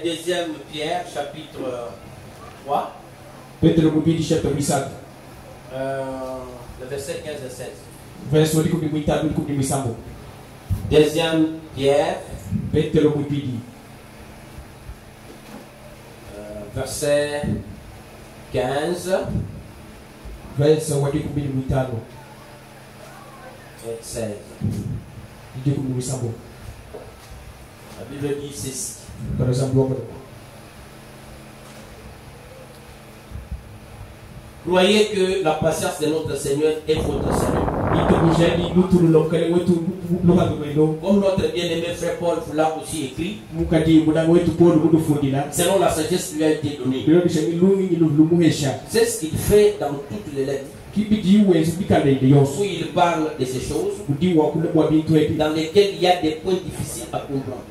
Deuxième Pierre, chapitre 3. Le verset 15 et 16. Deuxième Pierre, verset 15 et 16. La Bible dit ceci. Croyez que la patience de notre Seigneur est votre salut. Comme notre bien-aimé frère Paul vous l'a aussi écrit, selon la sagesse qui lui a été donnée. C'est ce qu'il fait dans toutes les lettres. Où il parle de ces choses dans lesquelles il y a des points difficiles à comprendre,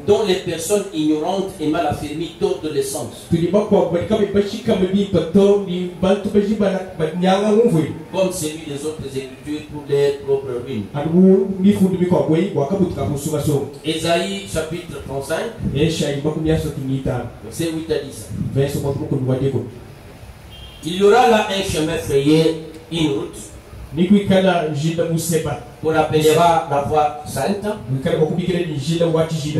dont les personnes ignorantes et mal affirmées tordent le sens, comme celui des autres écritures pour les propres ruines. Ésaïe chapitre 35, verset 8 à 10. Il y aura là un chemin frayé, une route, qu'on appellera la voie sainte.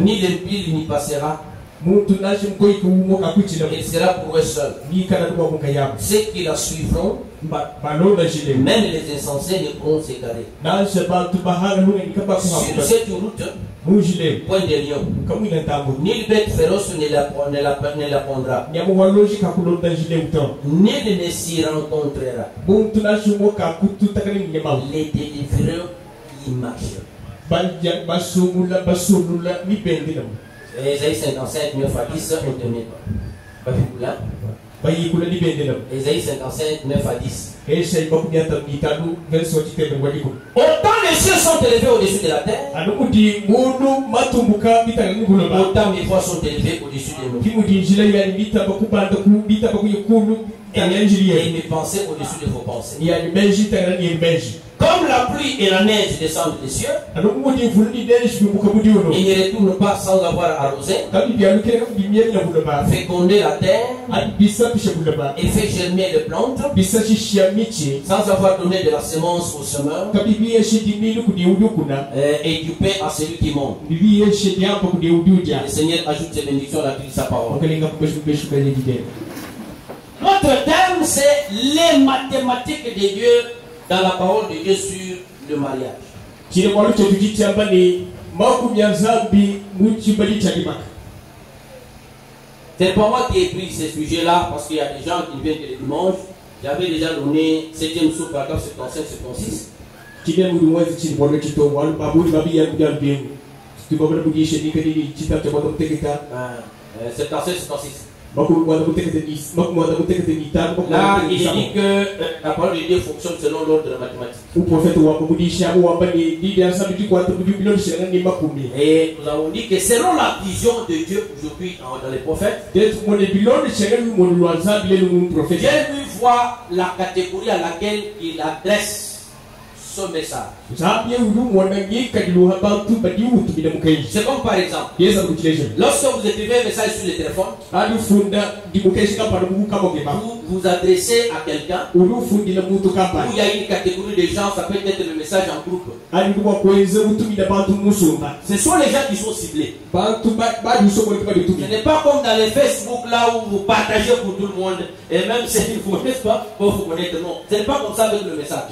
Ni l'impie n'y passera. Il sera pour eux seuls. Ceux qui la suivront, même les insensés ne pourront s'égarer. Sur cette route, point de lion, ni bête féroce ne la prendra, ni ne s'y rencontrera. Les délivreurs y marchent. Ésaïe 55, 9 à 10, on termine. Ésaïe 55, 9 à 10. Autant les cieux sont élevés au-dessus de la terre, autant mes voix sont élevées au-dessus de nous. Et mes pensées au-dessus de vos pensées. Comme la pluie et la neige descendent des cieux, ils ne retournent pas sans avoir arrosé, fécondé la terre et fait germer les plantes, sans avoir donné de la semence au semeur et du pain à celui qui monte. Le Seigneur ajoute ses bénédictions à la de sa parole. Notre thème, c'est les mathématiques de Dieu dans la parole de Dieu sur le mariage. C'est pas moi qui ai pris ce sujet-là parce qu'il y a des gens qui viennent le dimanche. J'avais déjà donné 7e sous paragraphe 75-76. C'est 76. Là, il dit que la parole de Dieu fonctionne selon l'ordre de la mathématique. Et nous avons dit que selon la vision de Dieu aujourd'hui dans les prophètes, Dieu lui voit la catégorie à laquelle il adresse ce message. C'est comme par exemple, lorsque vous écrivez un message sur le téléphone, vous adressez à quelqu'un, où il y a une catégorie de gens, ça peut être le message en groupe. Ce sont les gens qui sont ciblés. Ce n'est pas comme dans les Facebook là où vous partagez pour tout le monde, et même si vous ne connaissez pas, pour vous connaître, non. Ce n'est pas comme ça avec le message.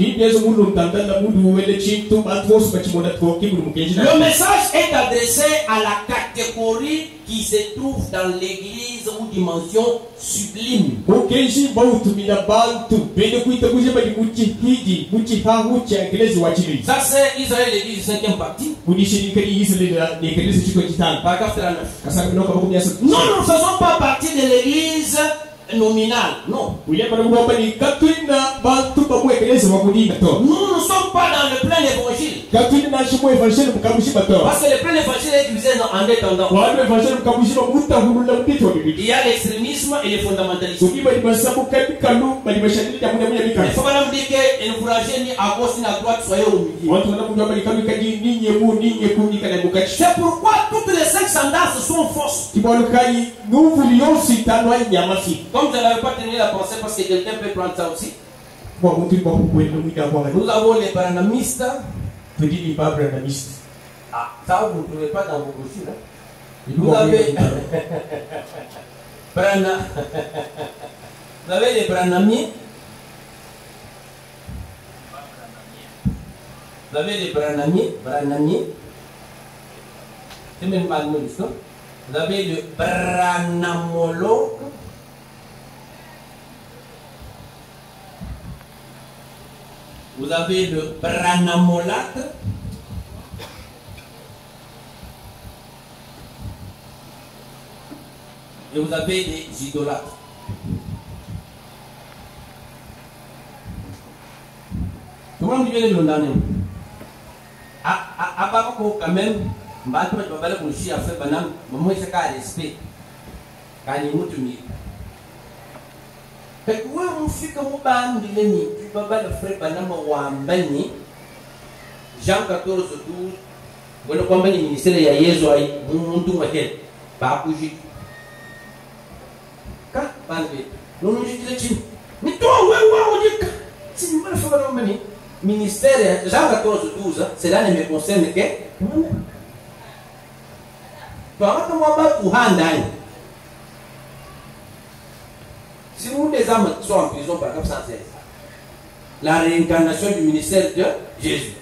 Le message est adressé à la catégorie qui se trouve dans l'église ou dimension sublime. Ça c'est Israël, l'église du 5e partie. Paragraphe 39. Nous ne faisons pas partie de l'église nominal. Non. Nous ne sommes pas dans le plein évangile. Parce que le plein évangile est divisé en deux tendances. Il y a l'extrémisme et le fondamentalisme. Il faut pas nous dire que encourager ni à gauche ni à droite, soyez au milieu. C'est pourquoi toutes les 5 tendances sont fausses. Comme je n'avais pas tenu la pensée parce que quelqu'un peut prendre ça aussi. Nous avons les branhamistes. Ah, ça vous ne trouvez pas dans vos brochures. Vous avez vous avez les branhamiens. Vous avez les branhamiens. C'est même pas le mot. Vous avez le branhamologue. Vous avez le branhamolâtre. Et vous avez les idolâtres. Comment vous dites le nom? Quand même, je vais vous dire que je vais respect. Fait que ouais, on fait comme on va en Dileni, tu vas pas le frère Banama ou Ambani, Jean 14, 12, on a combien de ministères il y a Yezo aïe, on tout maquette, pas bouger. Quand malgré, nous nous disons, mais toi, ouais, on dit que si nous le faisons venir, ministère Jean 14, 12, cela ne me concerne que moi-même. Toi, on va pas pour Handaï. Si nous les âmes sont en prison par 916, la réincarnation du ministère de Jésus.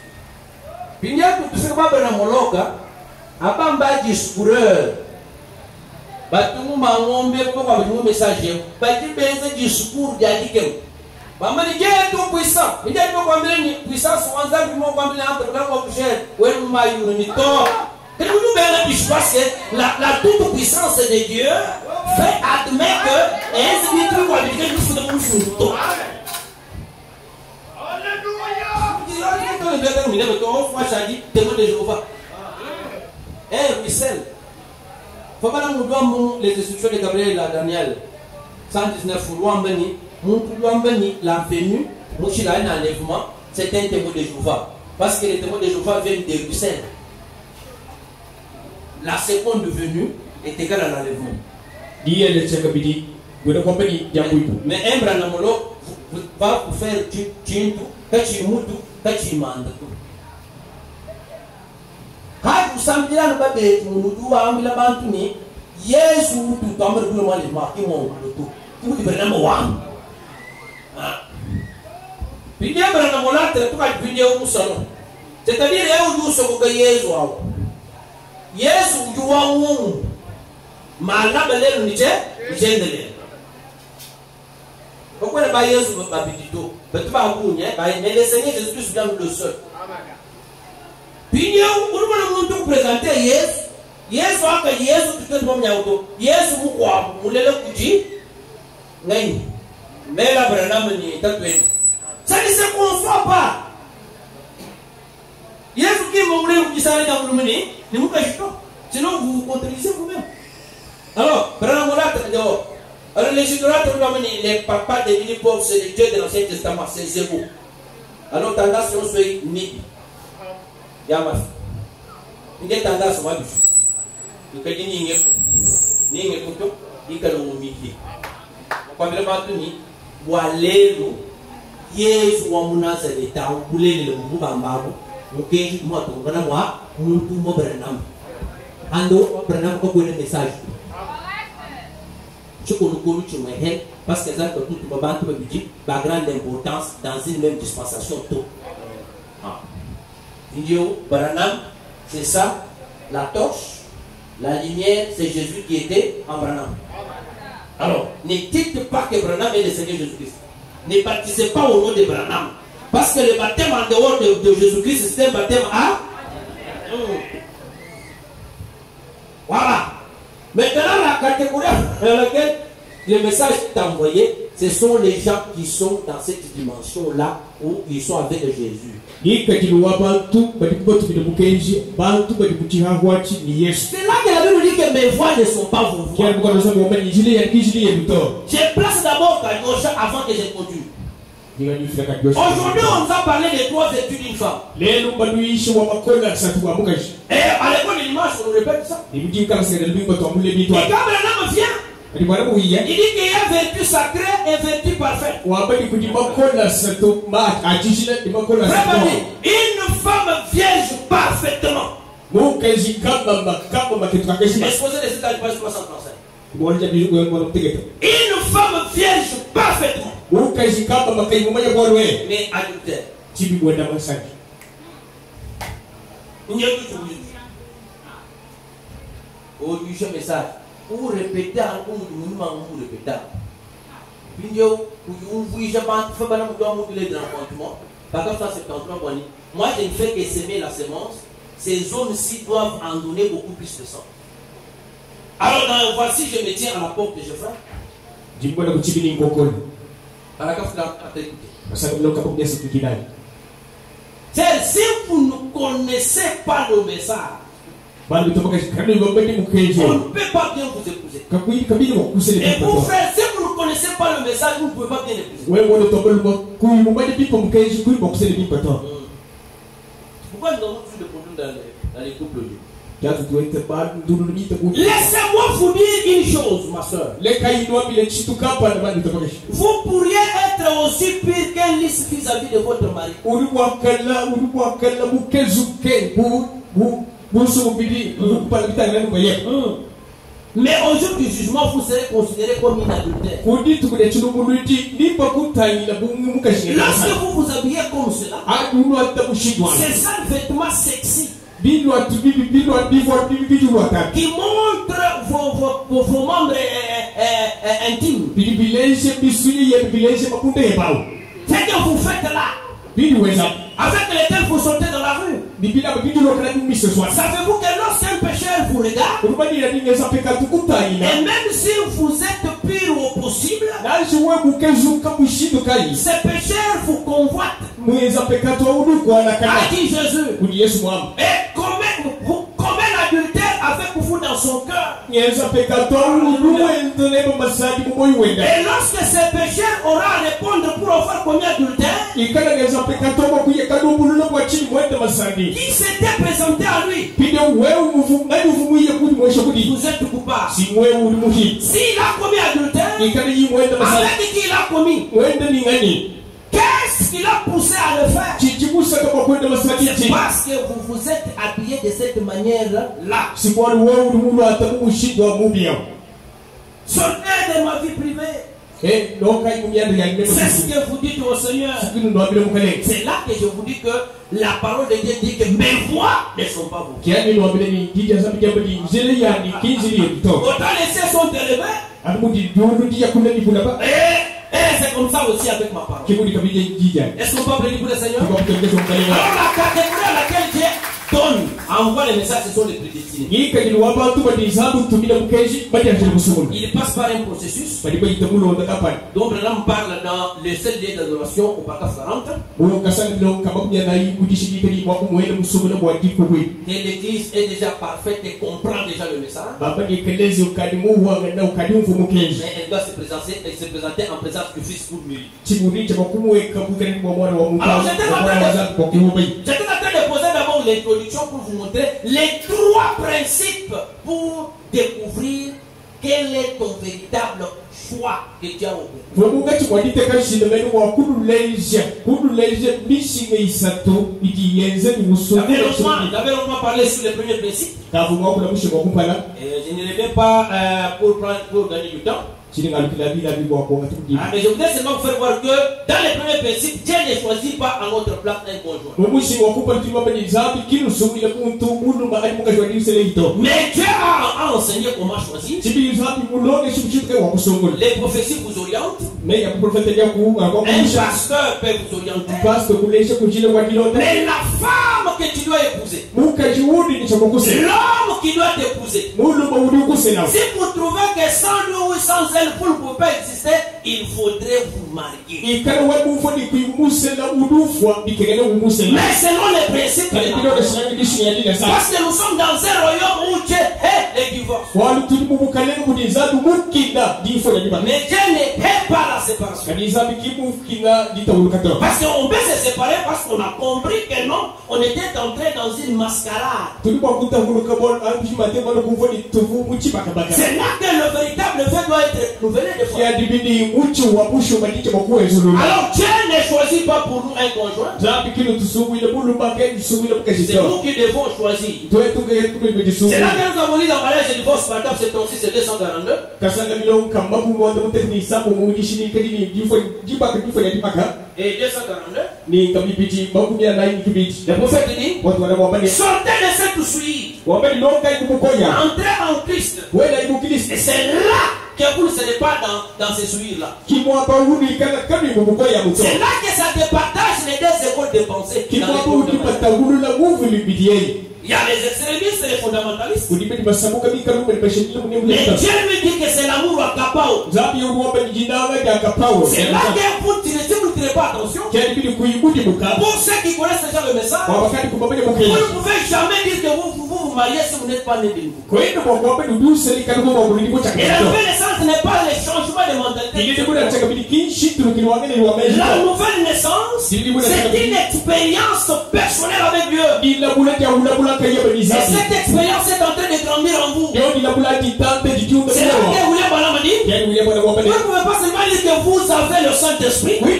Puis il y a tout ce que va moloka, abamba discoureur, batumu mangombe pour avoir un message, bati benze discours d'adikem. Maman dit tout puissant, il dit que puissance on a vu mon combien entre grand objet, où est ma unité. Que nous nous parce que la toute puissance de Dieu fait admettre que un esprit ou avec nous faisons nous foutre. Alléluia. Moi j'ai dit témoin de Jéhovah. Ruissel. Faut pas nous donner les instructions de Gabriel et Daniel. 119 Louambani, mon Louambani l'a venu, mon chila un enlèvement, c'est un témoin de Jéhovah. Parce que les témoins de Jéhovah viennent de Ruissel. La seconde venue est égale à l'enlèvement. Mais un branamolo va vous faire Chintu, Kachimutu, Kachimanda. Quand vous semblez à nous battre, nous avons la bantuni, yes, ou tout, comme le mois de marqué mon tout. Tout est vraiment one. Puis il y a un branamola, tout à vidéo au salon. C'est-à-dire, il y a un douce au Gayezo. Yes, you want Malabel Niche, Gendele. Pourquoi ne pas Yes ou Babito? Mais tu vas en mais les seigneurs Jésus dans le sol. Puis il y a un monde présenter Yes, Yes, ou que Yes ou tu te demandes auto. Yes ou quoi? Vous le dites? Mais la Branham n'est pas toi. Ça ne se conçoit pas. Yes, qui m'a voulu vous dire dans le menu. Sinon vous vous contredisez vous-même. Alors, alors les idolâtres, les papas des mille pauvres, c'est les dieux de l'Ancien Testament, c'est Zébo. Alors, tendance, on soit Nibi. Yamas. Il y a tendance, moi, du tout. Le crédit n'y est pas. N'y est pas. Il y a le midi. Quand le matini, Walelo, Yes, ou Amuna, c'est l'État, ou Boulé, le Moubambo, ok, moi, ton grand moi, mon tout mon Brenam. Ando, Brenam, quoi, le message. Je connais parce que ça, tout le monde peut dire, la grande importance dans une même dispensation. Idiot, Brenam, c'est ça, la torche, la lumière, c'est Jésus qui était en Brenam. Alors, ne dites pas que Brenam est le Seigneur Jésus-Christ. Ne baptisez pas au nom de Brenam. Parce que le baptême en dehors de Jésus-Christ, c'est un baptême à. Voilà. Maintenant, la catégorie dans laquelle le message qu'il t'a envoyé, ce sont les gens qui sont dans cette dimension-là où ils sont avec Jésus. C'est là que la Bible dit que mes voix ne sont pas vos voix. Je place d'abord ta gauche avant que je continue. Aujourd'hui, on nous a parlé des 3 vertus d'une femme. Et à l'école de l'image, on nous répète ça. Et quand l'homme vient, il dit qu'il y a vertu sacrée et vertu parfaite. Une femme vierge parfaitement. Exposé les états de page 335. Une femme vierge parfaitement. Mais adultère. Au message. Pour répéter encore, pour répéter. Moi, je ne fais que semer la semence. Ces hommes-ci doivent en donner beaucoup plus de sang. Alors, voici, je me tiens à la porte de Geoffrey. Si vous ne connaissez pas le message, on ne peut pas bien vous épouser. Et vous, frère, si vous ne connaissez pas le message, vous ne pouvez pas bien épouser. Pourquoi nous avons toujours des problèmes dans les couples? Laissez-moi vous dire une chose, ma soeur. Vous pourriez être aussi pire qu'un lys vis-à-vis de votre mari. Mais au jour du jugement, vous serez considéré comme une adultère. Lorsque vous vous habillez comme cela, c'est ça le vêtement sexy qui montre vos membres intimes. C'est que vous faites là. Avec lesquels vous sortez dans la rue. Savez-vous que lorsqu'un pécheur vous regarde, et même si vous êtes pire au possible, ces pécheurs vous convoitent. A dit Jésus. Et combien l'adultère avec vous dans son cœur. Et lorsque ces pécheurs auront à répondre pour offrir combien d'adultère, qui s'était présenté à lui, vous êtes coupable. S'il a commis adultère, avec qui il a commis, qu'est-ce qu'il a poussé à le faire? C'est parce que vous vous êtes habillé de cette manière-là. Sortez de ma vie privée. C'est ce que vous dites au Seigneur. C'est là que je vous dis que la parole de Dieu dit que mes voix ne sont pas vous. Autant les cieux sont élevés. Et c'est comme ça aussi avec ma parole. Est-ce qu'on peut applaudir pour le Seigneur? Alors la catégorie à laquelle Dieu donne, envoie les messages, ce sont les prédestinés. Il passe par un processus. Donc là on parle dans le seul lieu d'adoration au paragraphe 40. Et l'église est déjà parfaite et comprend déjà le message. Mais elle doit se présenter en présence du Fils pour mûrir. Alors j'étais en train de poser d'abord l'introduction pour vous montrer les 3 principes pour découvrir quel est ton véritable choix que Dieu a opéré. J'avais longuement parlé sur les premiers principes. Et je ne reviens pas pour gagner du temps. Mais je voudrais seulement vous faire voir que dans les premiers principes, Dieu ne choisit pas à notre place un conjoint. Mais Dieu a enseigné comment choisir. Les prophéties vous orientent. Un pasteur peut vous orienter. Mais la femme que tu dois épouser, l'homme qui doit t'épouser, si vous trouvez que sans lui ou sans elle, vous ne pouvez pas exister, il faudrait vous marier. Mais selon les principes de la parce que nous sommes dans un royaume où Dieu hait les divorces. Mais Dieu ne hait pas la séparation. Parce qu'on peut se séparer parce qu'on a compris que non, on était entré dans une mascarade. C'est là que le véritable fait doit être renouvelé de fois. Alors Dieu ne choisit pas pour nous un conjoint. C'est nous qui devons choisir. C'est là que nous avons dit dans mariage et divorce, par exemple, c'est 36 et 242. Et 242. Le prophète dit, sortez de cette souillure, entrez en Christ. Et c'est là que vous ne serez pas dans ces souillures-là. C'est là que ça départage les deux écoles de pensée. Il y a les extrémistes et les fondamentalistes. Mais Dieu lui dit que c'est l'amour à capao. C'est là que vous ne tirez pas attention. Pour ceux qui connaissent déjà le message, vous ne pouvez jamais dire que vous vous mariez si vous n'êtes pas né de nouveau. Et la nouvelle naissance n'est pas le changement de mentalité. La nouvelle naissance, c'est une expérience personnelle avec Dieu. Et cette expérience est en train de grandir en vous. C'est là que William Branham dit, vous ne pouvez pas seulement dire que vous avez le Saint-Esprit, mais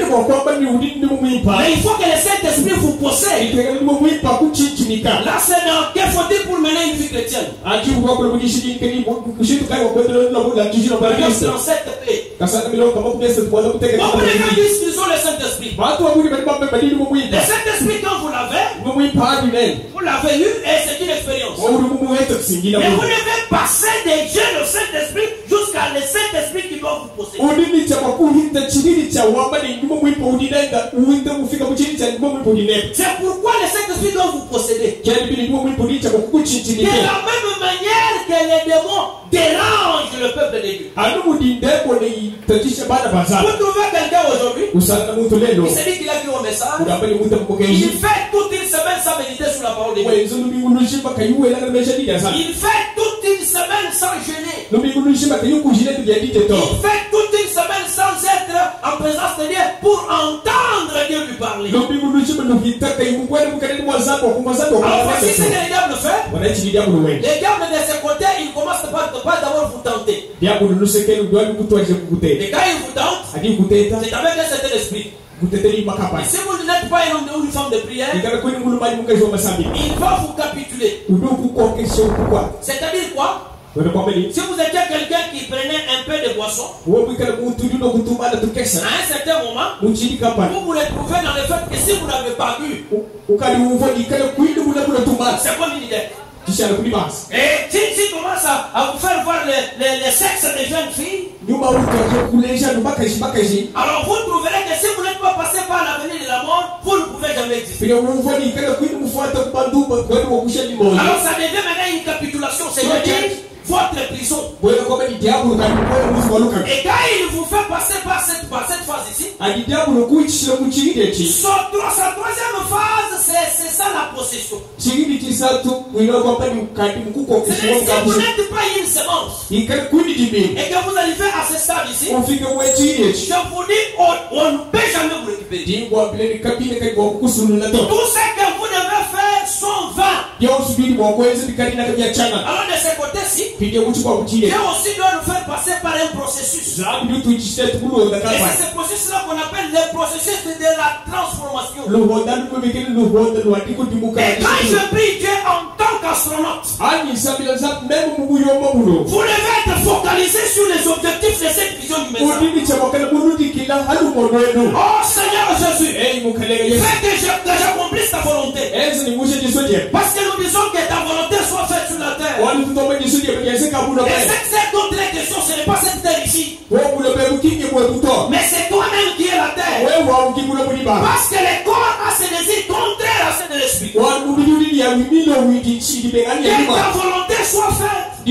il faut que le Saint-Esprit vous possède. Là, c'est dans quel faut-il pour mener une vie chrétienne. Proverbe 37b. Beaucoup de gens disent qu'ils ont le Saint-Esprit. Le Saint-Esprit, quand vous l'avez eu et c'est une expérience. Mais vous devez passer déjà le Saint-Esprit jusqu'à le Saint-Esprit qui doit vous posséder. C'est pourquoi le Saint-Esprit doit vous posséder. De la même manière que les démons dérangent le peuple de Dieu. Vous trouvez quelqu'un aujourd'hui, il se dit qu'il a cru au message, il fait toute une semaine sans méditer sur la parole de Dieu. Il fait toute une semaine sans jeûner. Il fait toute une semaine sans être en présence de Dieu pour entendre Dieu lui parler. Alors voici ce que le diable fait. Le diable de ses côtés, il commence pas d'abord vous tenter. Et quand il vous tente, c'est avec un certain esprit. Et si vous n'êtes pas une femme de prière, il va vous capituler. C'est-à-dire quoi? Si vous étiez quelqu'un qui prenait un peu de boisson, à un certain moment, vous vous retrouvez dans le fait que si vous n'avez pas bu, c'est comme une idée. Et si commence à vous faire voir les sexes des jeunes filles, alors vous trouverez que si vous n'êtes pas passé par l'avenir de la mort, vous ne pouvez jamais exister. Alors ça devient maintenant une capitulation, c'est-à-dire votre prison. Et quand il vous fait passer par cette phase ici, sa troisième phase, c'est ça la possession. C'est-à-dire que vous n'êtes pas une semence et que vous arrivez à ce stade ici, je vous dis, on ne peut jamais vous récupérer. Tout ce que vous devez faire sont vains. Alors de ce côté-ci, Dieu aussi doit nous faire passer par un processus. Et c'est ce processus-là qu'on appelle le processus de la transformation. Et quand je prie Dieu en tant qu'astronaute, vous devez être focalisé sur les objectifs de cette vision du message. Oh Seigneur Jésus, fais que j'accomplisse ta volonté. Parce que nous disons que ta volonté soit faite sur la terre. Et cette autre question, ce n'est pas cette terre ici, mais c'est toi-même qui es la terre. Parce que le corps a ses désirs contraires à ceux de l'esprit. ta volonté soit faite. En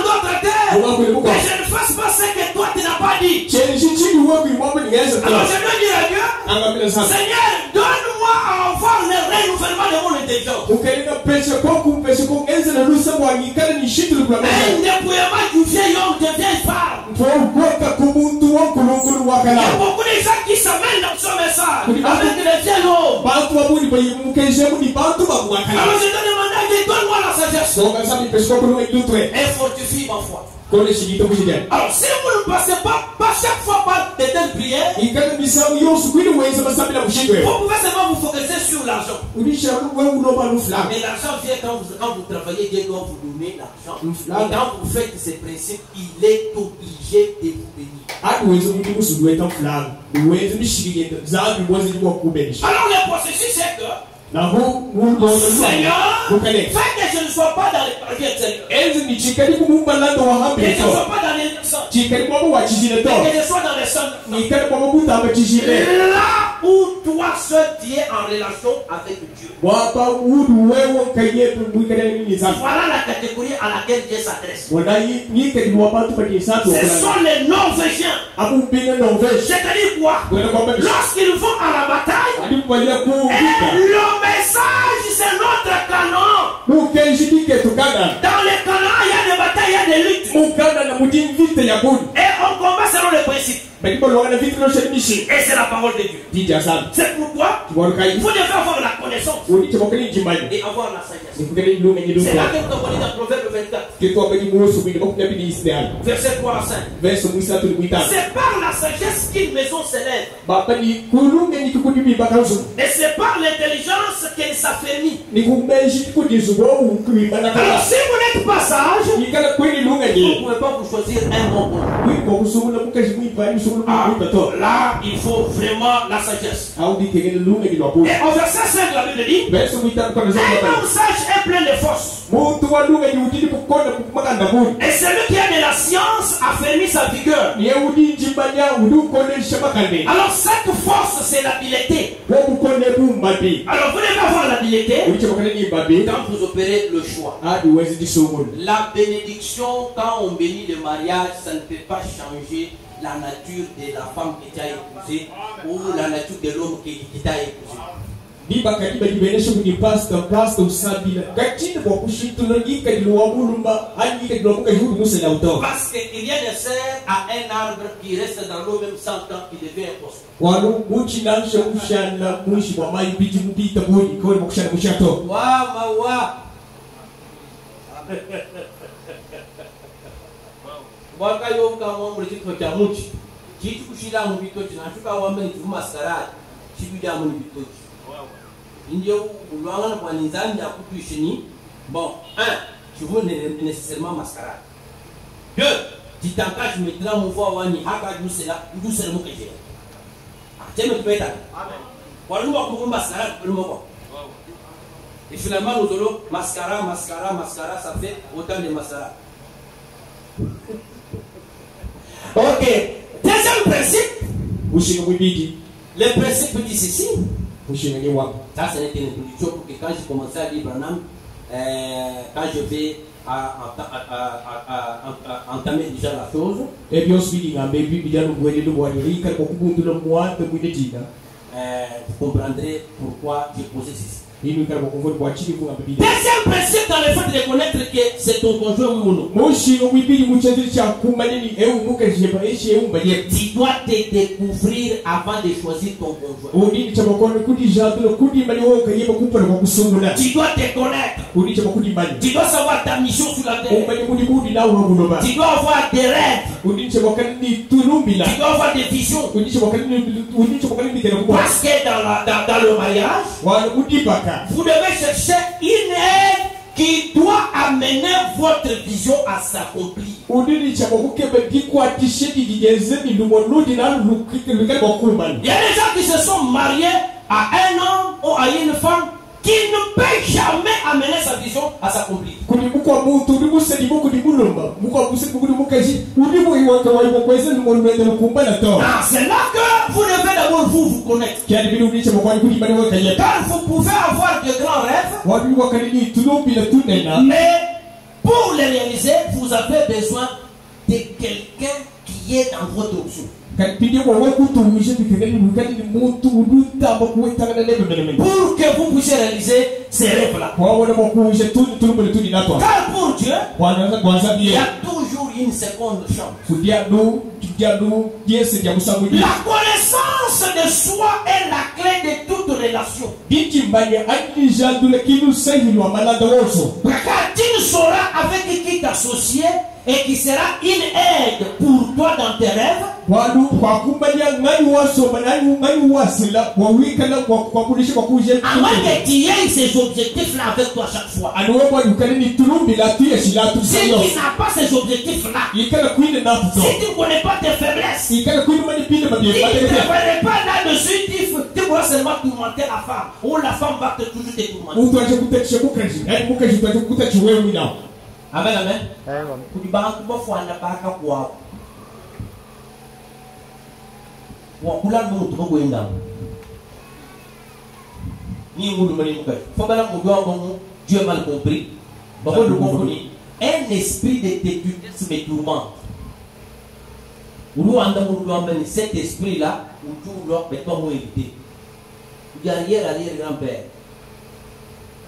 d'autres termes, que je ne fasse pas ce que toi tu n'as pas dit. Alors je dois dire à Dieu, Seigneur, donne-moi à avoir le renouvellement de mon intelligence. Un dépouillement du vieil homme devient femme. Il y a beaucoup de gens qui s'amènent dans ce message avec le vieil homme. Alors je te demande à Dieu, donne-moi la sagesse. Et fortifie ma foi. Alors si vous ne passez pas chaque fois par de telles prières, vous pouvez seulement vous focaliser sur l'argent. Mais l'argent vient quand vous travaillez, Dieu doit vous donner l'argent. Et quand vous faites ces principes, il est obligé de vous bénir. Alors le processus c'est que Seigneur, fais que je ne sois pas dans les paradis extérieurs. Que je ne sois pas dans les saints. Que je sois dans les saints. Là où toi seul tu es en relation avec Dieu. Voilà la catégorie à laquelle Dieu s'adresse. Ce sont les Norvégiens. C'est-à-dire quoi? Lorsqu'ils vont à la bataille, et le message c'est notre canon. Dans les canons il y a des batailles, il y a des luttes. Et on combat selon les principes. Et c'est la parole de Dieu. C'est pourquoi vous devez avoir la connaissance et avoir la sagesse. C'est là que nous comprenons dans Proverbe 24. Verset 3 à 5. C'est par la sagesse qu'une maison s'élève. Et c'est par l'intelligence qu'elle s'affermit. Alors si vous n'êtes pas sage, vous ne pouvez pas vous choisir un bon bon. Là, il faut vraiment la sagesse. Et au verset 5, la Bible dit, un homme sage est plein de force. Et celui qui a de la science affermit sa vigueur. Alors cette force, c'est l'habileté. Alors vous devez avoir l'habileté quand vous opérez le choix. La bénédiction, quand on bénit le mariage, ça ne peut pas changer la nature de la femme qui t'a épousé ou la nature de l'homme qui t'a épousé. Parce qu'il y a des serres à un arbre qui reste dans l'eau même 100 ans qui devient un poisson. Bon, tu veux nécessairement mascarade. 2, tu t'engages maintenant mon voix wani haka nous c'est là que j'ai. Tu me peux être. Voilà nous on mascarade pour le moment. Et finalement nous allons mascara, ça fait autant de mascara. Ok. Deuxième principe. Le principe dit ceci. Ça c'est une introduction pour que quand je commence à lire Branham, quand je vais entamer déjà la chose, vous comprendrez pourquoi j'ai posé ceci. Deuxième principe dans le fait de reconnaître que c'est ton conjoint ou non. Tu dois te découvrir avant de choisir ton conjoint. Tu dois te connaître. Tu dois savoir ta mission sur la terre. Tu dois avoir des rêves. Tu dois avoir des visions. Parce que dans le mariage, vous devez chercher une aide qui doit amener votre vision à s'accomplir. Il y a des gens qui se sont mariés à un homme ou à une femme qui ne peut jamais amener sa vision à s'accomplir. Ah, c'est là que vous devez d'abord vous connaître. Car vous pouvez avoir de grands rêves, mais pour les réaliser, vous avez besoin de quelqu'un qui est dans votre option. Pour que vous puissiez réaliser ces rêves-là. Car pour Dieu, il y a toujours une seconde chance. La connaissance de soi est la clé de toute relation. Car tu ne sauras avec qui t'associer et qui sera une aide pour toi dans tes rêves. À moins que tu aies ces objectifs-là avec toi chaque fois. Si tu n'as pas ces objectifs-là, si tu ne connais pas tes faiblesses, si tu ne travailles pas là-dessus, tu pourras seulement tourmenter la femme. Ou la femme va toujours te tourmenter. Amen, amen. Dieu mal compris. Un esprit de tétuisme me tourmente. Cet esprit-là, arrière-grand-père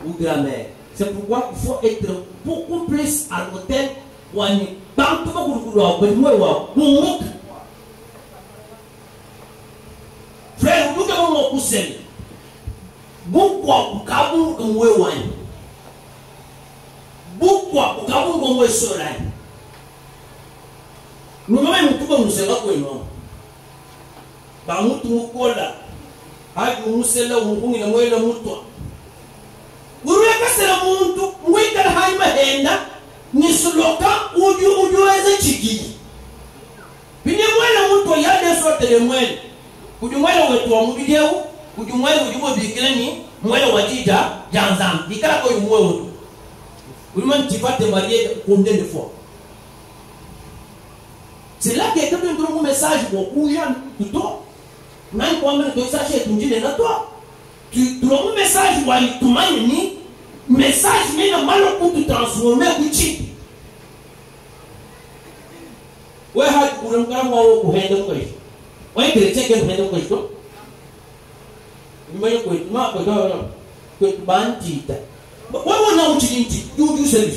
ou grand-mère. C'est pourquoi il faut être beaucoup plus à l'hôtel. Frère, nous devons nous pousser. Pourquoi nous même nous pouvons nous faire quoi non? Bah nous tout colla. Ah nous c'est là où nous na moela mutwa. Urueka sera muntu mwita haima henda ni suloka ujuweze chigi. Bine mwela mutwa yade sote le mwele. Kujumwela wetu wa mubideu, kujumwela ujumo bikilani, mwela wajija janzam. Dikala ko yumwe wotu. Ujuman tifate marié combien de fois? C'est là que quelqu'un te donne un message pour coucher tout le temps. Même quand tu saches que tu dis de toi, tu donnes un message pour aller tout manier, message mais le mal pour te transformer en petit. Ouais, pour un grand mot pour faire de quoi? Ouais, chrétien qui fait de quoi? Mais quoi? Ma quoi? Que bandit. Ouais, on a un petit, tu sais.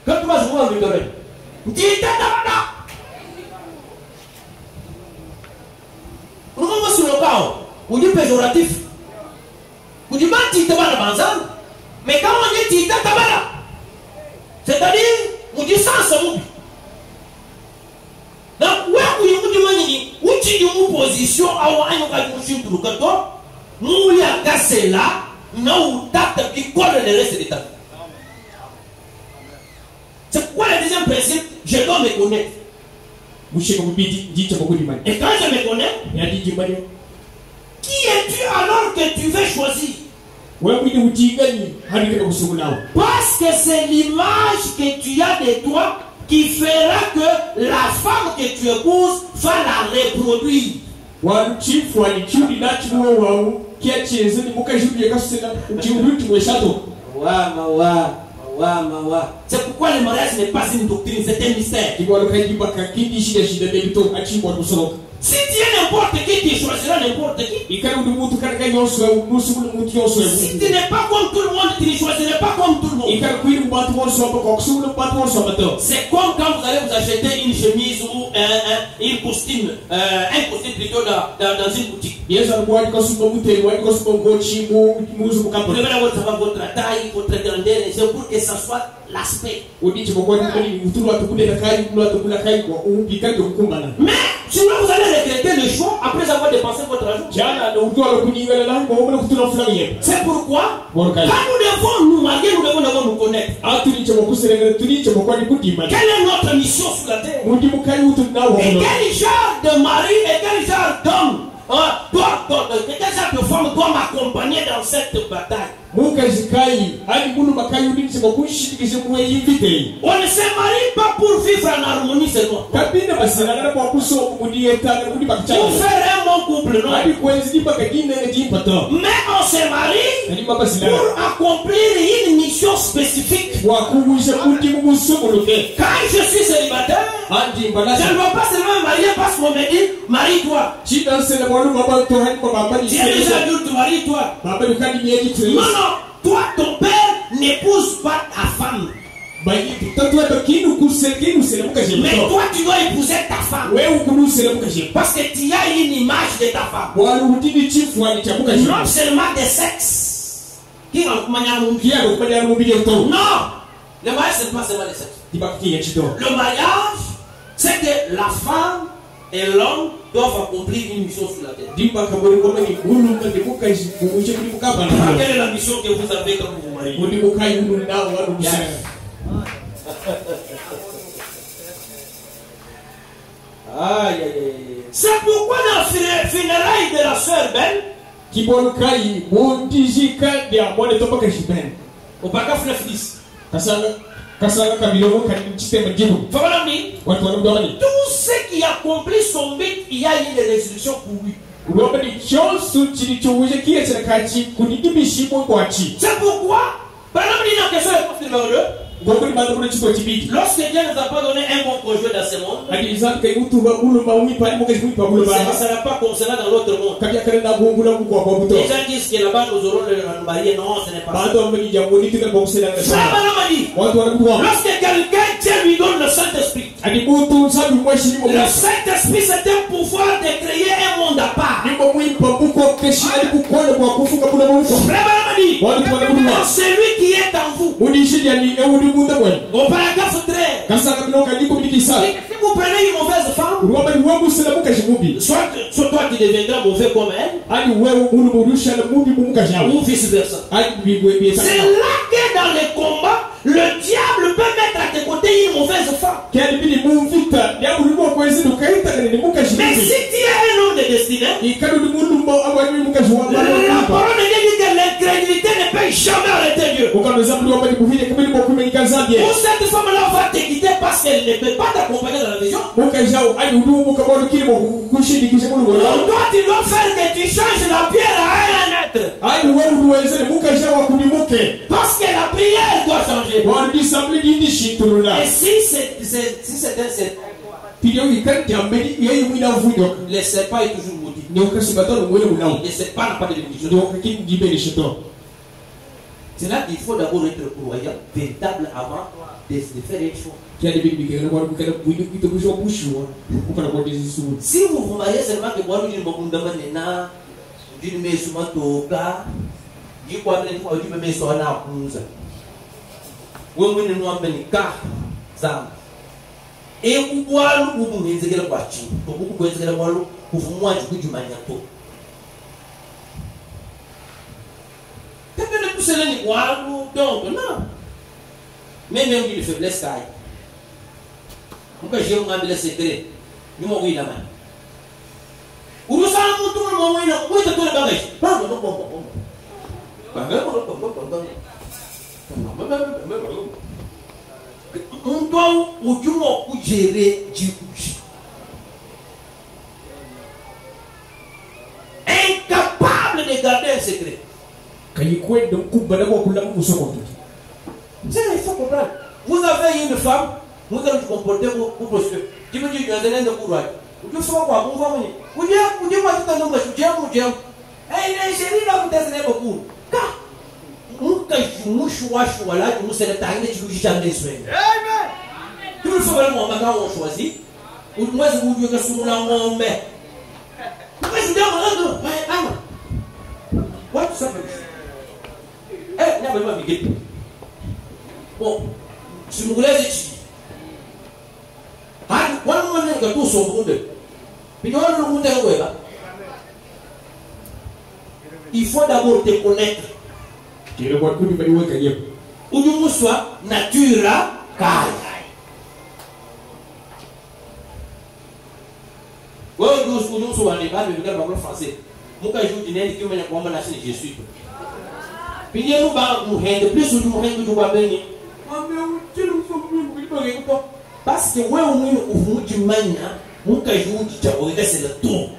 Quand tu vas jouer avec toi. Dita tabada. Nous sommes sur le cas où dit péjoratif. Vous dites Tita tabada banzan. Mais quand on dit Tita tabada, c'est-à-dire on dit sans son. Donc où est-ce que vous dites où tu dis une position à un occasion sur le canton, nous y a cassé là, nous date qui colle le reste des temps. C'est pourquoi le deuxième principe, je dois me connaître. Et quand je me connais, qui es-tu alors que tu veux choisir? Parce que c'est l'image que tu as de toi qui fera que la femme que tu épouses va la reproduire. C'est pourquoi le mariage n'est pas une doctrine, c'est un mystère. Si tu es n'importe qui, tu choisiras n'importe qui. Si tu n'es pas comme tout le monde, tu ne choisiras pas comme tout le monde. C'est comme quand vous allez vous acheter une chemise ou un costume plutôt dans une boutique. Vous devez avoir votre taille, votre grandeur, c'est pour que ça soit l'aspect. Mais sinon vous allez regretter le choix après avoir dépensé votre argent. C'est pourquoi quand nous devons nous marier, nous devons d'abord nous connaître. Quelle est notre mission sur la terre? Et quel genre de mari et quel genre d'homme Quel genre de femme doit m'accompagner dans cette bataille? On ne se marie pas pour vivre en harmonie seulement. Pour faire un bon couple, non. Mais on se marie pour accomplir une mission spécifique. Quand je suis célibataire, je ne dois pas seulement me marier parce qu'on me dit marie-toi. Tu es déjà adulte, marie-toi. Non, non. Toi, ton père n'épouse pas ta femme. Mais toi, tu dois épouser ta femme. Parce que tu as une image de ta femme. Non seulement de sexe. Non. Le mariage, ce n'est pas seulement de sexe. Le mariage, c'est que la femme et l'homme doivent accomplir une mission sur la terre. Quelle est la mission que vous avez quand vous vous mariez? C'est pourquoi dans le funérailles de la sœur belle, au Baka Fleflis, tout ce qui accomplit son but, il y a une résolution pour lui. C'est pourquoi, par exemple, il y a une question de numéro 2. Lorsque Dieu nous a pas donné un bon projet dans ce monde, ça ne sera pas comme cela dans l'autre monde. Les gens disent que là-bas nous aurons le marié. Non, ce n'est pas ça. Lorsque quelqu'un, Dieu lui donne le Saint-Esprit. Le Saint-Esprit, c'est un pouvoir de créer un monde à part. C'est lui qui est en vous. Au paragraphe 13, si vous prenez une mauvaise femme, soit toi qui deviendras mauvais comme elle, ou vice versa. C'est là que dans les combats, le diable peut mettre à tes côtés une mauvaise femme. Mais si tu es un homme de destinée, la parole de Dieu dit que l'incrédulité ne peut jamais arrêter Dieu. Ou cette femme-là va te quitter parce qu'elle ne peut pas t'accompagner dans la vision. Toi, tu dois faire que tu changes la pierre à un être. Parce que la prière doit changer. Et si c'est un serpent, le serpent est toujours maudit. Le serpent n'a pas de bénédiction. C'est là qu'il faut d'abord être croyant, véritable avant de faire une chose. Si vous vous mariez seulement que moi, je ne me suis pas donc non. Mais même une faiblesse caille. Pourquoi j'ai un grand secret? Nous m'en oui la main. Ou nous allons tout le monde oui non. Oui tout le bagage. On doit ou du moins gérer du incapable de garder un secret. C'est il faut comprendre. Vous avez une femme, vous allez vous comporter pour prospérer. Tu me dis que tu as un de courage. Tu fais quoi? Vous dites moi tout un homme, je dis. Eh, les chéris là, vous t'es beaucoup. Car, nous choix là, nous c'est le temps de tu jamais soin. Tu me fais vraiment maintenant on choisit. Ou moi je vous dis que sous là on met. Moi je dis what ça veut dire? Eh, n'a pas mis. Bon, si vous voulez étudier, tout son monde. Il faut d'abord te connaître. Ou du soit nature Ouais, nous sommes en débat, mais vous regardez le français. Nous, quand je vous dis, que je suis. Puis nous, nous, plus nous, nous, parce que ouais, on est au bout du mania, mon cajou, c'est le tour.